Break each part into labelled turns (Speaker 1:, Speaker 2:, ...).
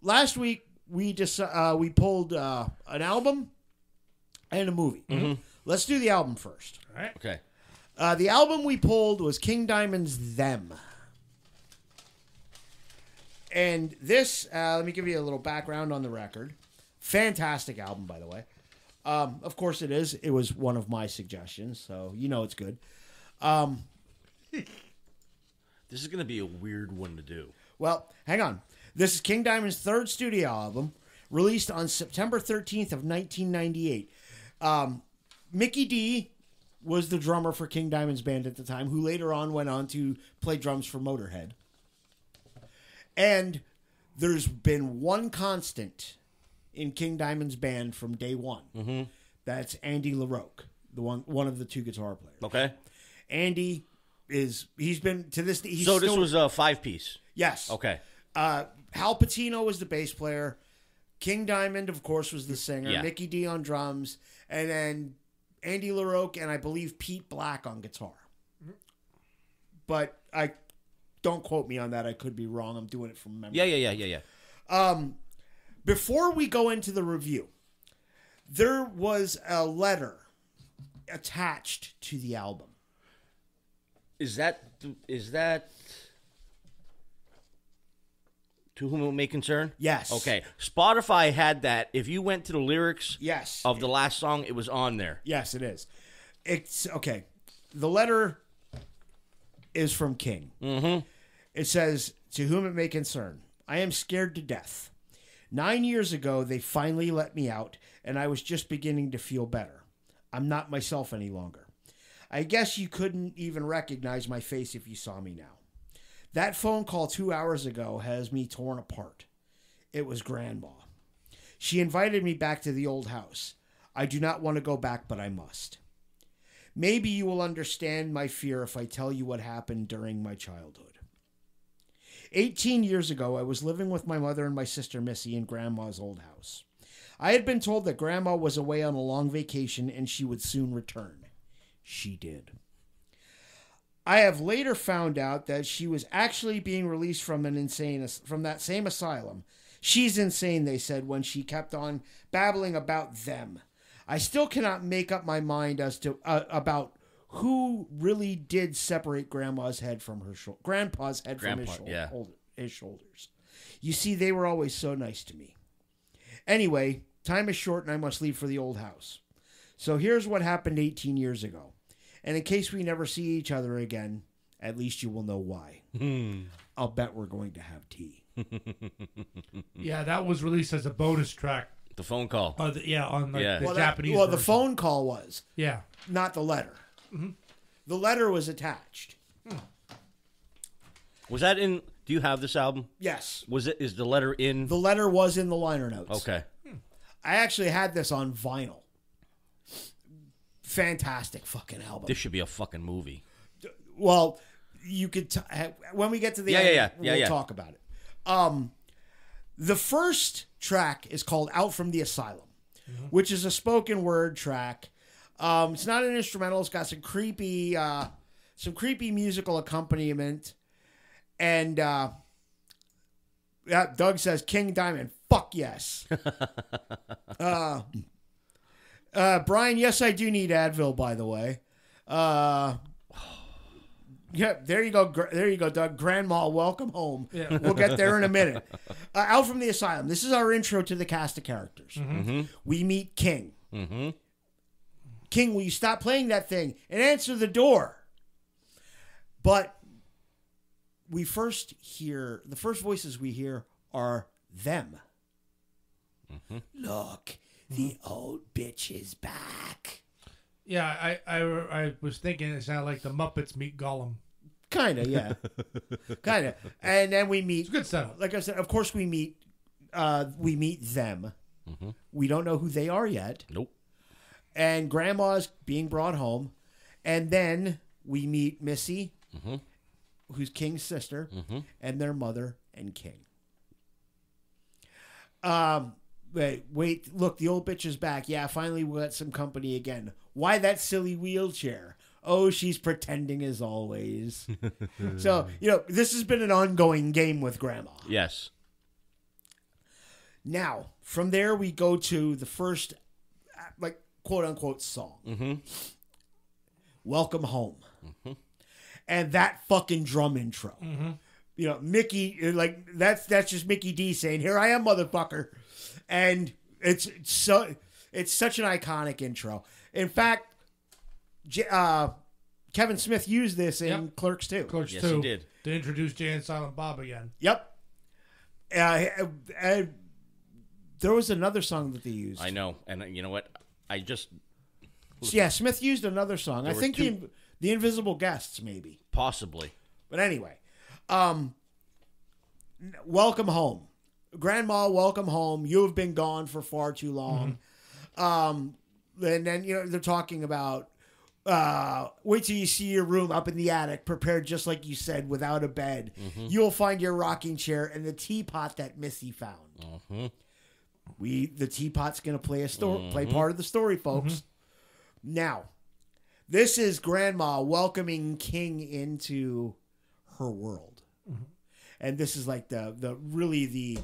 Speaker 1: last week we pulled an album and a movie.
Speaker 2: Mm-hmm.
Speaker 1: Let's do the album first.
Speaker 3: All right.
Speaker 2: Okay.
Speaker 1: The album we pulled was King Diamond's Them. And this, let me give you a little background on the record. Fantastic album, by the way. Of course it is. It was one of my suggestions, so you know it's good.
Speaker 2: This is going to be a weird one to do.
Speaker 1: Well, hang on. This is King Diamond's third studio album, released on September 13th of 1998. Mickey D was the drummer for King Diamond's band at the time, who later on went on to play drums for Motorhead. And there's been one constant in King Diamond's band from day one.
Speaker 2: Mm-hmm.
Speaker 1: That's Andy LaRocque, one of the two guitar players.
Speaker 2: Okay.
Speaker 1: Andy he's been to this. He's
Speaker 2: So this
Speaker 1: still,
Speaker 2: was a 5-piece.
Speaker 1: yes.
Speaker 2: Okay.
Speaker 1: Hal Patino was the bass player. King Diamond, of course, was the singer.
Speaker 2: Yeah.
Speaker 1: Mickey D on drums, and then Andy LaRocque and I believe Pete Black on guitar. But I don't quote me on that. I could be wrong. I'm doing it from memory.
Speaker 2: Yeah.
Speaker 1: Before we go into the review, there was a letter attached to the album.
Speaker 2: Is that To Whom It May Concern?
Speaker 1: Yes.
Speaker 2: Okay. Spotify had that. If you went to the lyrics
Speaker 1: Yes.
Speaker 2: of the last song, it was on there.
Speaker 1: Yes, it is. It's okay. The letter is from King.
Speaker 2: Mm-hmm.
Speaker 1: It says, "To whom it may concern, I am scared to death. 9 years ago, they finally let me out, and I was just beginning to feel better. I'm not myself any longer. I guess you couldn't even recognize my face if you saw me now. That phone call 2 hours ago has me torn apart. It was Grandma. She invited me back to the old house. I do not want to go back, but I must. Maybe you will understand my fear if I tell you what happened during my childhood. 18 years ago, I was living with my mother and my sister Missy in Grandma's old house. I had been told that Grandma was away on a long vacation and she would soon return. She did. I have later found out that she was actually being released from that same asylum. She's insane, they said, when she kept on babbling about them. I still cannot make up my mind as to about who really did separate Grandpa's head from his shoulders. You see, they were always so nice to me. Anyway, time is short and I must leave for the old house. So here's what happened 18 years ago. And in case we never see each other again, at least you will know why. I'll bet we're going to have tea."
Speaker 3: Yeah, that was released as a bonus track.
Speaker 2: The phone call.
Speaker 3: On the
Speaker 1: Well,
Speaker 3: Japanese
Speaker 1: the
Speaker 3: version.
Speaker 1: phone call was.
Speaker 3: Yeah.
Speaker 1: Not the letter.
Speaker 3: Mm-hmm.
Speaker 1: The letter was attached.
Speaker 2: Was that in... Do you have this album?
Speaker 1: Yes.
Speaker 2: Is the letter in...
Speaker 1: The letter was in the liner notes.
Speaker 2: Okay.
Speaker 1: I actually had this on vinyl. Fantastic fucking album.
Speaker 2: This should be a fucking movie.
Speaker 1: Well, you could... when we get to the end, we'll talk about it. The first track is called Out from the Asylum, which is a spoken word track. It's not an instrumental. It's got some creepy musical accompaniment. And Doug says, "King Diamond, fuck yes." Brian, yes, I do need Advil, by the way. Yeah, there you go. There you go, Doug. Grandma, welcome home. Yeah. We'll get there in a minute. Out from the Asylum. This is our intro to the cast of characters.
Speaker 2: Mm-hmm.
Speaker 1: We meet King.
Speaker 2: Mm-hmm.
Speaker 1: King, will you stop playing that thing and answer the door? But the first voices we hear are them.
Speaker 2: Mm-hmm.
Speaker 1: Look, the old bitch is back.
Speaker 3: Yeah, I was thinking it sounded like the Muppets meet Gollum.
Speaker 1: Kind of, yeah. Kind of. And then we meet...
Speaker 3: It's a good setup.
Speaker 1: Like I said, of course we meet them.
Speaker 2: Mm-hmm.
Speaker 1: We don't know who they are yet.
Speaker 2: Nope.
Speaker 1: And Grandma's being brought home. And then we meet Missy, who's King's sister, and their mother and King. Wait, look, the old bitch is back. Yeah, finally we got some company again. Why that silly wheelchair? Oh, she's pretending as always. So, this has been an ongoing game with Grandma.
Speaker 2: Yes.
Speaker 1: Now, from there, we go to the first, like, quote-unquote song.
Speaker 2: Mm-hmm.
Speaker 1: Welcome Home.
Speaker 2: Mm-hmm.
Speaker 1: And that fucking drum intro.
Speaker 3: Mm-hmm.
Speaker 1: You know, Mickey, like, that's just Mickey D saying, here I am, motherfucker. And it's such an iconic intro. In fact, Kevin Smith used this in
Speaker 3: Yep.
Speaker 1: Clerks 2.
Speaker 3: Clerks
Speaker 2: Yes,
Speaker 3: 2.
Speaker 2: he did.
Speaker 3: To introduce Jay and Silent Bob again.
Speaker 1: Yep. There was another song that they used.
Speaker 2: I know. And you know what?
Speaker 1: Yeah, Smith used another song. I
Speaker 2: were
Speaker 1: think
Speaker 2: two-
Speaker 1: the Invisible Guests, maybe.
Speaker 2: Possibly.
Speaker 1: But anyway, welcome home. Grandma, welcome home. You have been gone for far too long. And then, you know, they're talking about wait till you see your room up in the attic, prepared just like you said, without a bed. You'll find your rocking chair and the teapot that Missy found. The teapot's going to play play part of the story, folks. Now, this is Grandma welcoming King into her world, and this is like the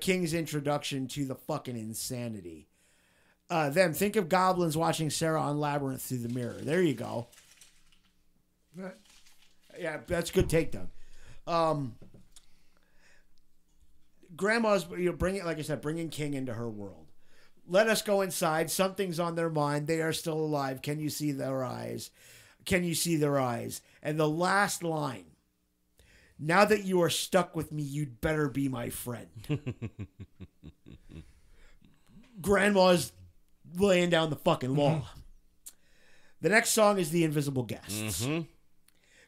Speaker 1: King's introduction to the fucking insanity. Then think of goblins watching Sarah on Labyrinth through the mirror. There you go. Yeah, that's a good take, Doug. Grandma's, bringing King into her world. Let us go inside. Something's on their mind. They are still alive. Can you see their eyes? Can you see their eyes? And the last line. Now that you are stuck with me, you'd better be my friend. Grandma's laying down the fucking law. The next song is The Invisible Guests.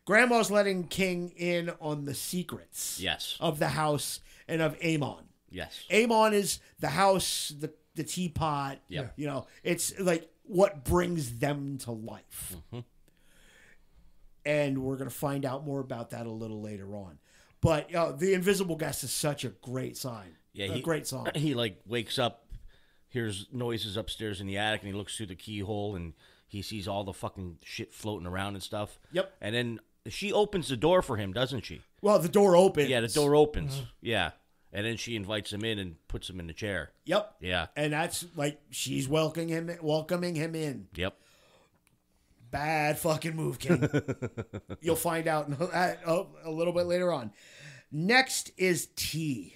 Speaker 1: Grandma's letting King in on the secrets
Speaker 2: Yes.
Speaker 1: of the house and of Amon.
Speaker 2: Yes.
Speaker 1: Amon is the house, the teapot.
Speaker 2: Yep.
Speaker 1: You know, it's like what brings them to life. And we're going to find out more about that a little later on. But The Invisible Guest is such a great sign.
Speaker 2: Yeah,
Speaker 1: a great song.
Speaker 2: He like wakes up, hears noises upstairs in the attic, and he looks through the keyhole and he sees all the fucking shit floating around and stuff.
Speaker 1: Yep.
Speaker 2: And then she opens the door for him, doesn't she?
Speaker 1: Well, the door opens.
Speaker 2: Yeah, the door opens. Yeah. And then she invites him in and puts him in the chair.
Speaker 1: Yep.
Speaker 2: Yeah.
Speaker 1: And that's like she's welcoming him in.
Speaker 2: Yep.
Speaker 1: Bad fucking move, King. You'll find out a little bit later on. Next is Tea.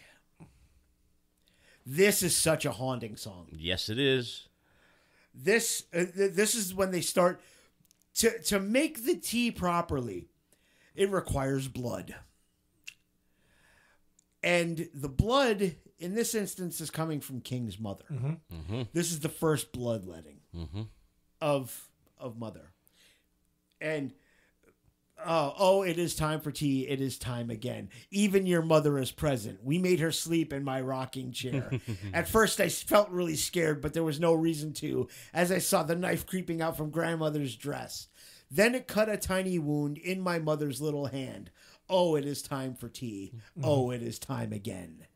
Speaker 1: This is such a haunting song.
Speaker 2: Yes, it is.
Speaker 1: This is when they start to make the tea properly. It requires blood. And the blood, in this instance, is coming from King's mother. This is the first bloodletting of Mother. And, it is time for tea. It is time again. Even your mother is present. We made her sleep in my rocking chair. At first, I felt really scared, but there was no reason to, as I saw the knife creeping out from grandmother's dress. Then it cut a tiny wound in my mother's little hand. Oh, it is time for tea. Oh, it is time again.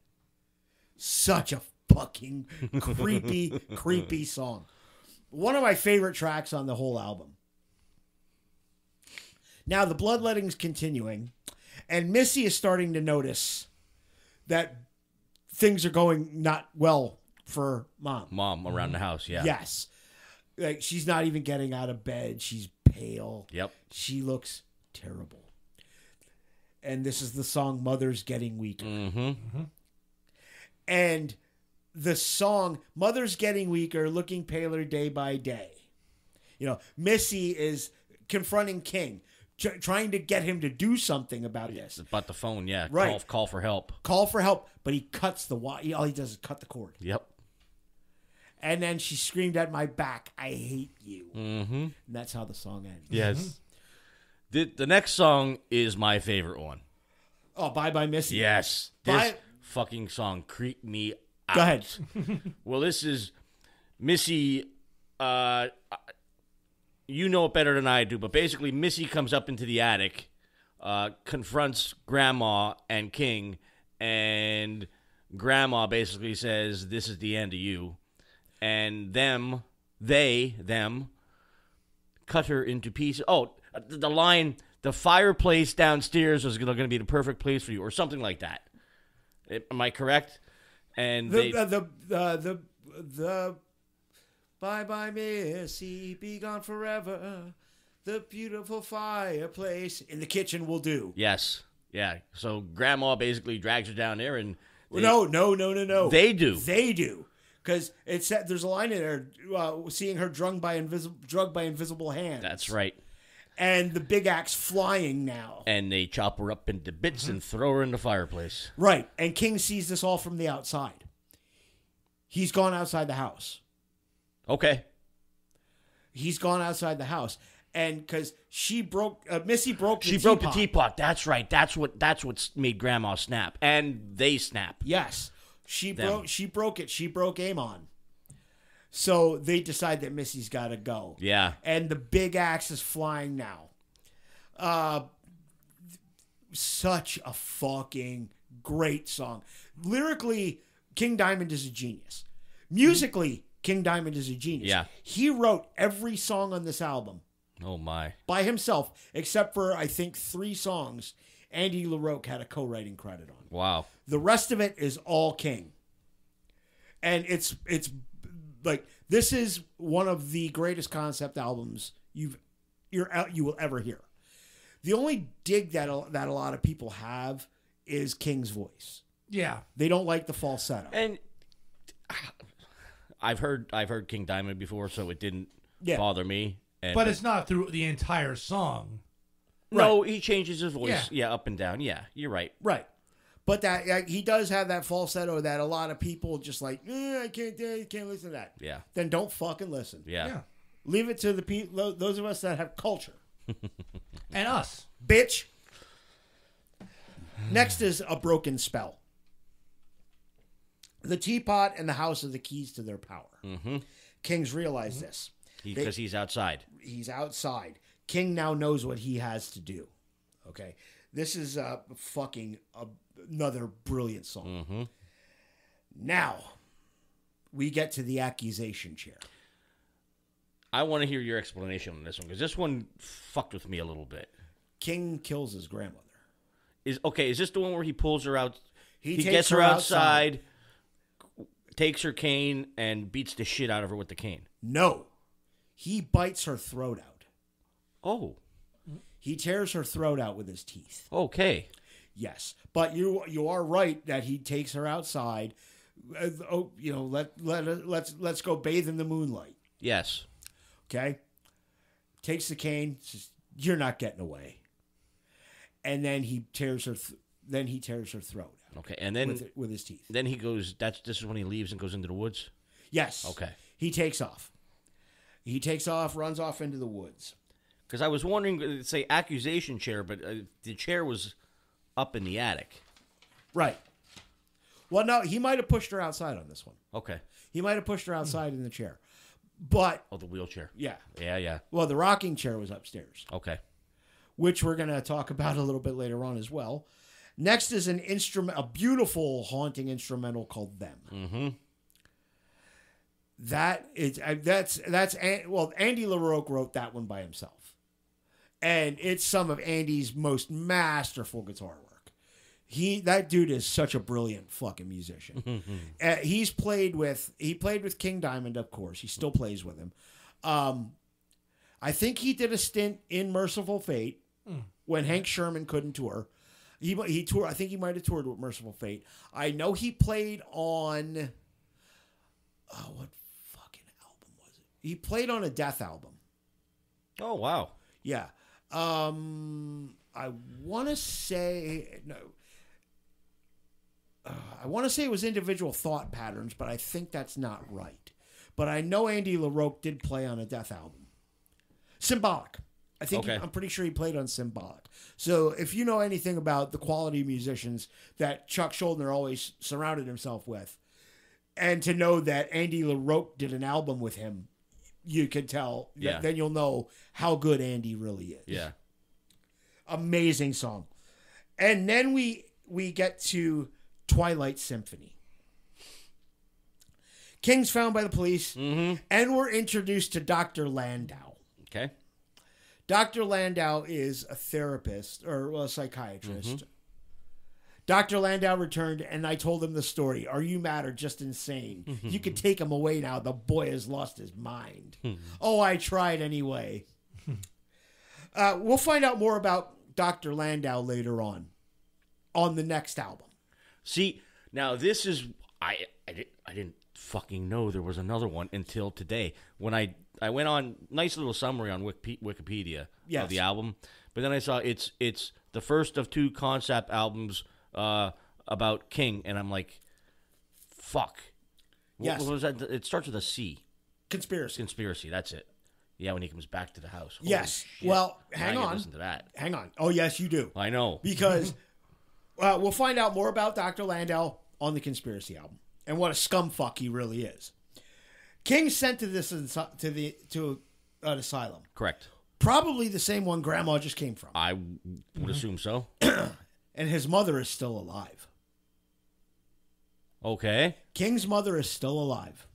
Speaker 1: Such a fucking creepy, creepy song. One of my favorite tracks on the whole album. Now, the bloodletting's continuing, and Missy is starting to notice that things are going not well for Mom.
Speaker 2: Mom around the house, yeah.
Speaker 1: Yes. Like, she's not even getting out of bed. She's pale.
Speaker 2: Yep.
Speaker 1: She looks terrible. And this is the song Mother's Getting Weaker. And the song Mother's Getting Weaker, Looking Paler Day by Day. You know, Missy is confronting King, trying to get him to do something about this.
Speaker 2: About the phone, yeah.
Speaker 1: Right.
Speaker 2: Call for help.
Speaker 1: Call for help, but he cuts the wire. All he does is cut the cord.
Speaker 2: Yep.
Speaker 1: And then she screamed at my back, I hate you. And that's how the song ends.
Speaker 2: Yes. The next song is my favorite one.
Speaker 1: Oh, Bye Bye Missy.
Speaker 2: Yes.
Speaker 1: Bye-
Speaker 2: This fucking song creeped me out.
Speaker 1: Go ahead.
Speaker 2: Well, this is Missy. You know it better than I do, but basically Missy comes up into the attic, confronts Grandma and King, and Grandma basically says, "This is the end of you." And them cut her into pieces. Oh, the line, "The fireplace downstairs is going to be the perfect place for you," or something like that. Am I correct? And
Speaker 1: the bye bye Missy, be gone forever. The beautiful fireplace in the kitchen will do.
Speaker 2: Yes. Yeah. So Grandma basically drags her down there and...
Speaker 1: No.
Speaker 2: They do.
Speaker 1: They do. Because it said there's a line in there, seeing her drugged by invisible hands.
Speaker 2: That's right.
Speaker 1: And the big axe flying now.
Speaker 2: And they chop her up into bits and throw her in the fireplace.
Speaker 1: Right. And King sees this all from the outside. He's gone outside the house.
Speaker 2: Okay.
Speaker 1: He's gone outside the house. And because Missy broke the teapot.
Speaker 2: She broke the teapot. That's right. That's what made Grandma snap. And they snap.
Speaker 1: Yes. She broke it. She broke Amon. So they decide that Missy's got to go.
Speaker 2: Yeah.
Speaker 1: And the big axe is flying now. Such a fucking great song. Lyrically, King Diamond is a genius. Musically, King Diamond is a genius.
Speaker 2: Yeah.
Speaker 1: He wrote every song on this album
Speaker 2: Oh, my.
Speaker 1: by himself, except for, I think, 3 songs Andy LaRocque had a co-writing credit on.
Speaker 2: Wow.
Speaker 1: The rest of it is all King. And it's like, this is one of the greatest concept albums you will ever hear. The only dig that a lot of people have is King's voice.
Speaker 3: Yeah.
Speaker 1: They don't like the falsetto.
Speaker 2: And I've heard King Diamond before, so it didn't bother me.
Speaker 3: But it's not through the entire song.
Speaker 2: No, he changes his voice.
Speaker 3: Yeah.
Speaker 2: Yeah, up and down. Yeah, you're right.
Speaker 1: Right. But that he does have that falsetto that a lot of people just like, I can't listen to that.
Speaker 2: Yeah.
Speaker 1: Then don't fucking listen.
Speaker 2: Yeah.
Speaker 1: Leave it to those of us that have culture.
Speaker 3: And us.
Speaker 1: Bitch. Next is A Broken Spell. The teapot and the house are the keys to their power.
Speaker 2: Mm-hmm.
Speaker 1: Kings realize this.
Speaker 2: Because he's outside.
Speaker 1: He's outside. King now knows what he has to do. Okay. This is another brilliant song.
Speaker 2: Mm-hmm.
Speaker 1: Now, we get to the accusation chair.
Speaker 2: I want to hear your explanation on this one, because this one fucked with me a little bit.
Speaker 1: King kills his grandmother.
Speaker 2: Is this the one where he pulls her out? He
Speaker 1: takes
Speaker 2: gets her outside, takes her cane, and beats the shit out of her with the cane.
Speaker 1: No. He bites her throat out.
Speaker 2: Oh.
Speaker 1: He tears her throat out with his teeth.
Speaker 2: Okay.
Speaker 1: Yes. But you are right that he takes her outside. Let's go bathe in the moonlight.
Speaker 2: Yes.
Speaker 1: Okay? Takes the cane, says, "You're not getting away." And then he tears her throat out.
Speaker 2: Okay. And then
Speaker 1: with his teeth.
Speaker 2: Then he goes, this is when he leaves and goes into the woods?
Speaker 1: Yes.
Speaker 2: Okay.
Speaker 1: He takes off. He takes off, runs off into the woods.
Speaker 2: Because I was wondering, say accusation chair, but the chair was up in the attic.
Speaker 1: Right. Well, no, he might have pushed her outside on this one.
Speaker 2: Okay.
Speaker 1: He might have pushed her outside in the chair. But
Speaker 2: Oh, the wheelchair.
Speaker 1: yeah.
Speaker 2: Yeah.
Speaker 1: Well, the rocking chair was upstairs,
Speaker 2: Okay.
Speaker 1: which we're going to talk about a little bit later on as well. Next is a beautiful haunting instrumental called "Them."
Speaker 2: Mm-hmm.
Speaker 1: Andy LaRocque wrote that one by himself, and it's some of Andy's most masterful guitar work. That dude is such a brilliant fucking musician. He played with King Diamond, of course. He still plays with him. I think he did a stint in Merciful Fate when Hank Sherman couldn't tour. He toured. I think he might have toured with Merciful Fate. I know he played on. What fucking album was it? He played on a Death album.
Speaker 2: Oh, wow.
Speaker 1: Yeah. I want to say no. I want to say it was Individual Thought Patterns, but I think that's not right. But I know Andy LaRocque did play on a Death album. Symbolic. I think
Speaker 2: Okay.
Speaker 1: I'm pretty sure he played on Symbolic. So if you know anything about the quality of musicians that Chuck Schuldiner always surrounded himself with, and to know that Andy LaRocque did an album with him, you can tell.
Speaker 2: Yeah.
Speaker 1: Then you'll know how good Andy really is.
Speaker 2: Yeah.
Speaker 1: Amazing song. And then we get to Twilight Symphony. King's found by the police, and we're introduced to Dr. Landau.
Speaker 2: Okay.
Speaker 1: Dr. Landau is a therapist, or a psychiatrist. Dr. Landau returned, and I told him the story. Are you mad or just insane? You can take him away now. The boy has lost his mind. Oh, I tried anyway. We'll find out more about Dr. Landau later on the next album.
Speaker 2: See, now this is I didn't fucking know there was another one until today when I went on nice little summary on Wikipedia
Speaker 1: Yes.
Speaker 2: of the album, but then I saw it's the first of 2 concept albums about King, and I'm like, fuck.
Speaker 1: Yes.
Speaker 2: What was that? It starts with a C.
Speaker 1: Conspiracy.
Speaker 2: That's it. Yeah, when he comes back to the house. Holy
Speaker 1: Yes.
Speaker 2: shit.
Speaker 1: Well,
Speaker 2: Now
Speaker 1: hang
Speaker 2: I gotta
Speaker 1: on.
Speaker 2: listen to that.
Speaker 1: Hang on. Oh, yes, you do.
Speaker 2: I know.
Speaker 1: Because we'll find out more about Dr. Landau on the Conspiracy album and what a scumfuck he really is. King sent to an asylum,
Speaker 2: Correct.
Speaker 1: probably the same one Grandma just came from,
Speaker 2: I would assume so.
Speaker 1: and his mother is still alive.
Speaker 2: Okay.
Speaker 1: King's mother is still alive.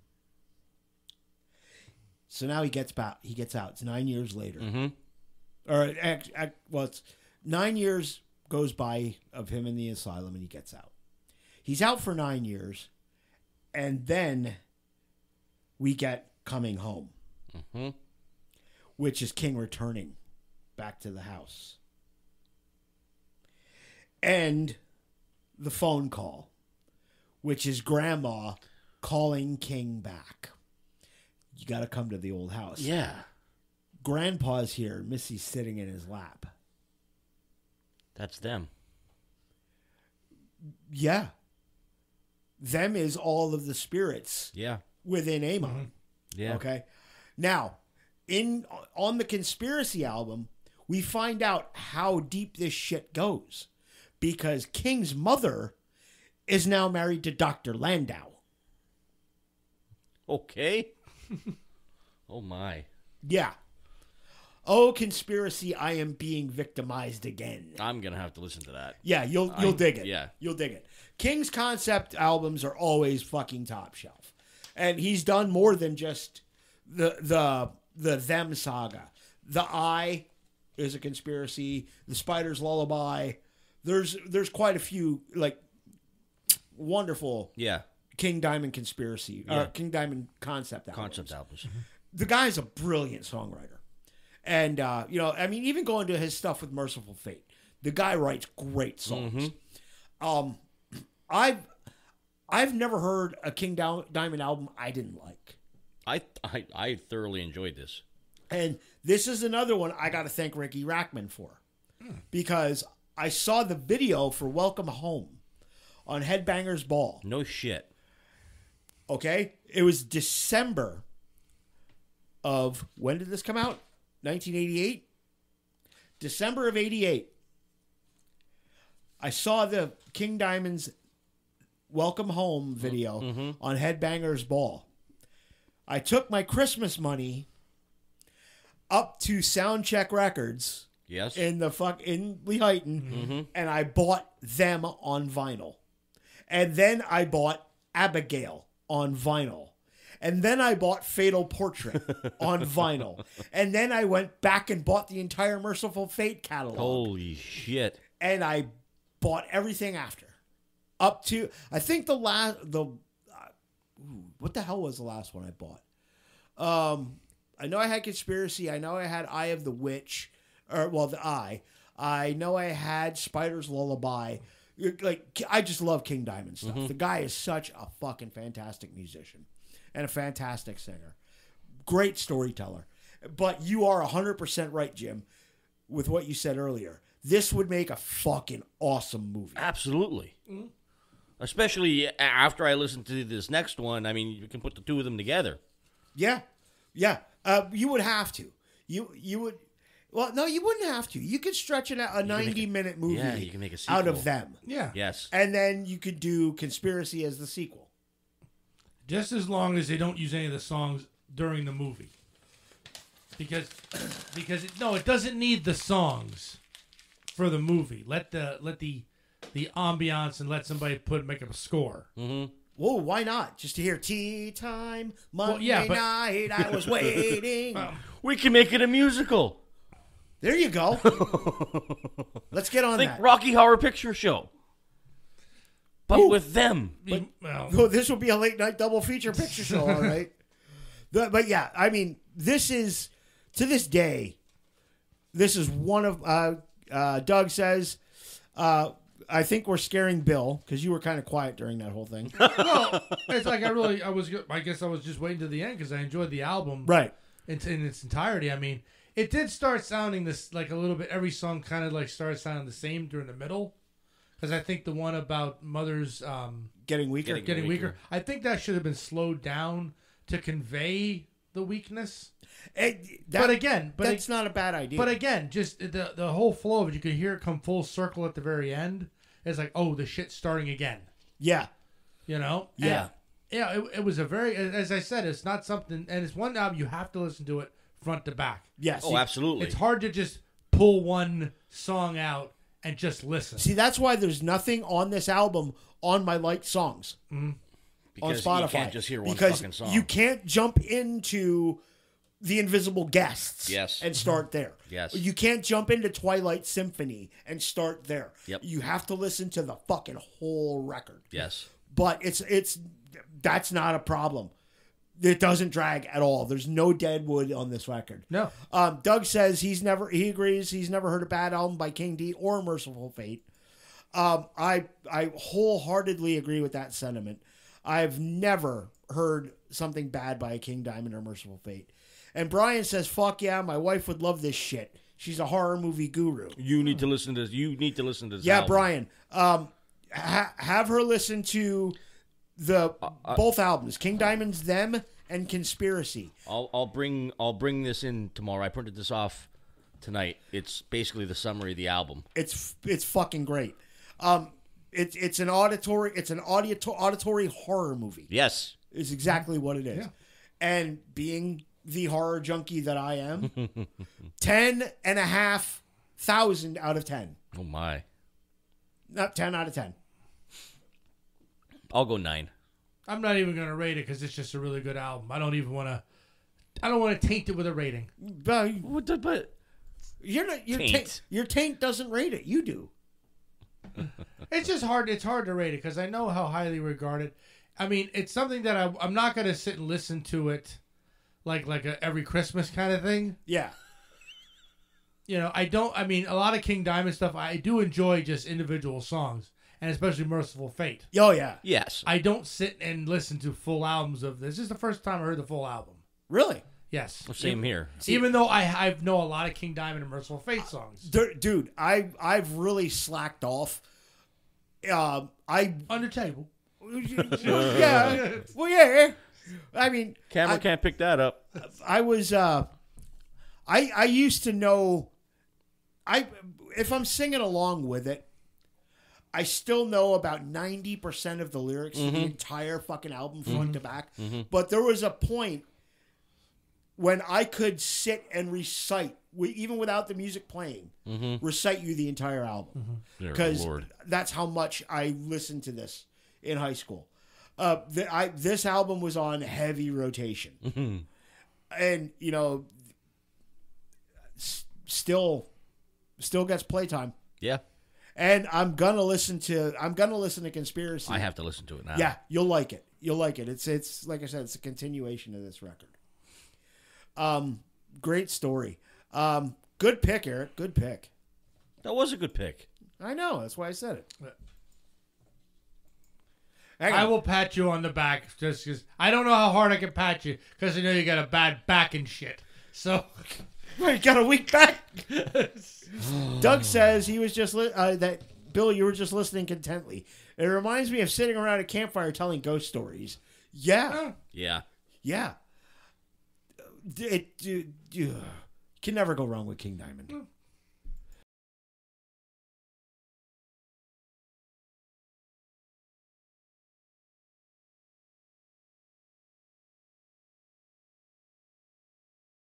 Speaker 1: So now he gets out. It's 9 years later.
Speaker 2: Mm-hmm.
Speaker 1: Or, well, it's 9 years goes by of him in the asylum, and he gets out. He's out for 9 years, and then we get Coming Home, which is King returning back to the house. And the phone call, which is Grandma calling King back. You got to come to the old house.
Speaker 2: Yeah.
Speaker 1: Grandpa's here. Missy's sitting in his lap.
Speaker 2: That's them.
Speaker 1: Yeah. Them is all of the spirits
Speaker 2: Yeah.
Speaker 1: within Amon.
Speaker 2: Yeah.
Speaker 1: Okay. Now, on the Conspiracy album, we find out how deep this shit goes. Because King's mother is now married to Dr. Landau.
Speaker 2: Okay. Oh my.
Speaker 1: Yeah. Oh, Conspiracy, I am being victimized again.
Speaker 2: I'm gonna have to listen to that.
Speaker 1: Yeah, you'll dig it.
Speaker 2: yeah.
Speaker 1: You'll dig it. King's concept albums are always fucking top shelf. And he's done more than just the Them saga. The Eye is a Conspiracy. The Spider's Lullaby. There's quite a few like wonderful
Speaker 2: Yeah.
Speaker 1: King Diamond Conspiracy
Speaker 2: Yeah.
Speaker 1: or King Diamond concept albums.
Speaker 2: Concept albums.
Speaker 1: The guy's a brilliant songwriter. And, I mean, even going to his stuff with Merciful Fate, the guy writes great songs. I've never heard a King Diamond album I didn't like.
Speaker 2: I thoroughly enjoyed this.
Speaker 1: And this is another one I got to thank Ricky Rackman for. Because I saw the video for Welcome Home on Headbangers Ball.
Speaker 2: No shit.
Speaker 1: Okay? It was December of, when did this come out? 1988? December of 88. I saw the King Diamond's Welcome Home video on Headbangers Ball. I took my Christmas money up to Soundcheck Records
Speaker 2: Yes.
Speaker 1: in Lehighton, and I bought them on vinyl. And then I bought Abigail on vinyl. And then I bought Fatal Portrait on vinyl. And then I went back and bought the entire Merciful Fate catalog.
Speaker 2: Holy shit.
Speaker 1: And I bought everything after. Up to, I think what the hell was the last one I bought? I know I had Conspiracy. I know I had Eye of the Witch. The Eye. I know I had Spider's Lullaby. Like, I just love King Diamond stuff. The guy is such a fucking fantastic musician and a fantastic singer. Great storyteller. But you are 100% right, Jim, with what you said earlier. This would make a fucking awesome movie.
Speaker 2: Absolutely. Especially after I listen to this next one. I mean, you can put the two of them together.
Speaker 1: Yeah. Yeah. You would have to. You would. Well, no, you wouldn't have to. You could stretch it out a 90-minute movie
Speaker 2: Yeah, you can make a
Speaker 1: out of
Speaker 2: sequel.
Speaker 1: them.
Speaker 3: Yeah.
Speaker 2: Yes.
Speaker 1: And then you could do Conspiracy as the sequel.
Speaker 3: Just as long as they don't use any of the songs during the movie. Because it doesn't need the songs for the movie. Let the ambiance and let somebody make up a score.
Speaker 1: Whoa, why not? Just to hear Tea Time, Monday
Speaker 3: yeah, but-
Speaker 1: night, I was waiting.
Speaker 2: We can make it a musical.
Speaker 1: There you go. Let's get on
Speaker 2: Think
Speaker 1: that.
Speaker 2: Rocky Horror Picture Show. but with them.
Speaker 3: Well,
Speaker 1: Oh, this will be a late night double feature picture show, all right. But yeah, I mean, this is to this day. This is one of Doug says. I think we're scaring Bill because you were kind of quiet during that whole thing.
Speaker 3: well, it's like I guess I was just waiting to the end because I enjoyed the album
Speaker 1: Right.
Speaker 3: in its entirety. I mean, it did start sounding this like a little bit. Every song kind of like started sounding the same during the middle. Because I think the one about mothers
Speaker 1: Getting weaker.
Speaker 3: getting weaker, I think that should have been slowed down to convey the weakness.
Speaker 1: That's not a bad idea.
Speaker 3: But again, just the whole flow of it, you could hear it come full circle at the very end. It's like, oh, the shit's starting again.
Speaker 1: Yeah.
Speaker 3: You know?
Speaker 1: Yeah.
Speaker 3: And, it was a very, as I said, it's not something, and it's one album you have to listen to it front to back.
Speaker 1: Yes.
Speaker 2: Oh, absolutely.
Speaker 3: It's hard to just pull one song out and just listen.
Speaker 1: See, that's why there's nothing on this album on my liked songs
Speaker 2: Because
Speaker 1: on Spotify.
Speaker 2: you can't just hear one
Speaker 1: because
Speaker 2: fucking song.
Speaker 1: you can't jump into the Invisible Guests
Speaker 2: Yes.
Speaker 1: and start there.
Speaker 2: Yes.
Speaker 1: You can't jump into Twilight Symphony and start there.
Speaker 2: Yep.
Speaker 1: You have to listen to the fucking whole record.
Speaker 2: Yes.
Speaker 1: But that's not a problem. It doesn't drag at all. There's no dead wood on this record.
Speaker 3: No.
Speaker 1: Doug says he agrees he's never heard a bad album by King D or Merciful Fate. I wholeheartedly agree with that sentiment. I've never heard something bad by a King Diamond or Merciful Fate. And Brian says, fuck yeah, my wife would love this shit. She's a horror movie guru.
Speaker 2: You need to listen to this. You need to listen to this.
Speaker 1: Yeah,
Speaker 2: album.
Speaker 1: Brian. Have her listen to the both albums, King Diamond's Them and Conspiracy.
Speaker 2: I'll bring this in tomorrow. I printed this off tonight. It's basically the summary of the album.
Speaker 1: It's fucking great. It's an auditory horror movie.
Speaker 2: Yes.
Speaker 1: Is exactly what it is.
Speaker 3: Yeah.
Speaker 1: And being the horror junkie that I am, 10,500 out of 10.
Speaker 2: Oh my.
Speaker 1: Not 10 out of 10.
Speaker 2: I'll go 9.
Speaker 3: I'm not even going to rate it because it's just a really good album. I don't want to taint it with a rating.
Speaker 1: But
Speaker 2: But
Speaker 1: you're not,
Speaker 2: Taint.
Speaker 1: your taint doesn't rate it. You do.
Speaker 3: It's just hard. It's hard to rate it because I know how highly regarded. I mean, it's something that I'm not going to sit and listen to it like a every Christmas kind of thing.
Speaker 1: Yeah.
Speaker 3: You know, I mean, a lot of King Diamond stuff, I do enjoy just individual songs, and especially Merciful Fate.
Speaker 1: Oh, yeah.
Speaker 2: yes.
Speaker 3: I don't sit and listen to full albums of this. This is the first time I heard the full album.
Speaker 1: Really?
Speaker 3: Yes.
Speaker 2: Same here.
Speaker 3: Even though I know a lot of King Diamond and Merciful Fate songs.
Speaker 1: Dude, I've really slacked off.
Speaker 3: Undertale.
Speaker 1: Yeah. Well, yeah. I mean,
Speaker 2: Camera can't pick that up.
Speaker 1: I was I used to know if I'm singing along with it, I still know about 90% of the lyrics of the entire fucking album front to back. But there was a point when I could sit and recite, even without the music playing, recite you the entire album. Because that's how much I listened to this in high school. This album was on heavy rotation. And, you know, still gets playtime.
Speaker 2: Yeah.
Speaker 1: And I'm gonna listen to Conspiracy.
Speaker 2: I have to listen to it now.
Speaker 1: Yeah, you'll like it. It's like I said, it's a continuation of this record. Great story. Good pick, Eric. Good pick.
Speaker 2: That was a good pick.
Speaker 1: I know. That's why I said it.
Speaker 3: I will pat you on the back just because I don't know how hard I can pat you because I know you got a bad back and shit. So
Speaker 1: You got a weak back. Doug says he was just that Bill. You were just listening contently. It reminds me of sitting around a campfire telling ghost stories. Yeah,
Speaker 2: Yeah.
Speaker 1: yeah. You can never go wrong with King Diamond.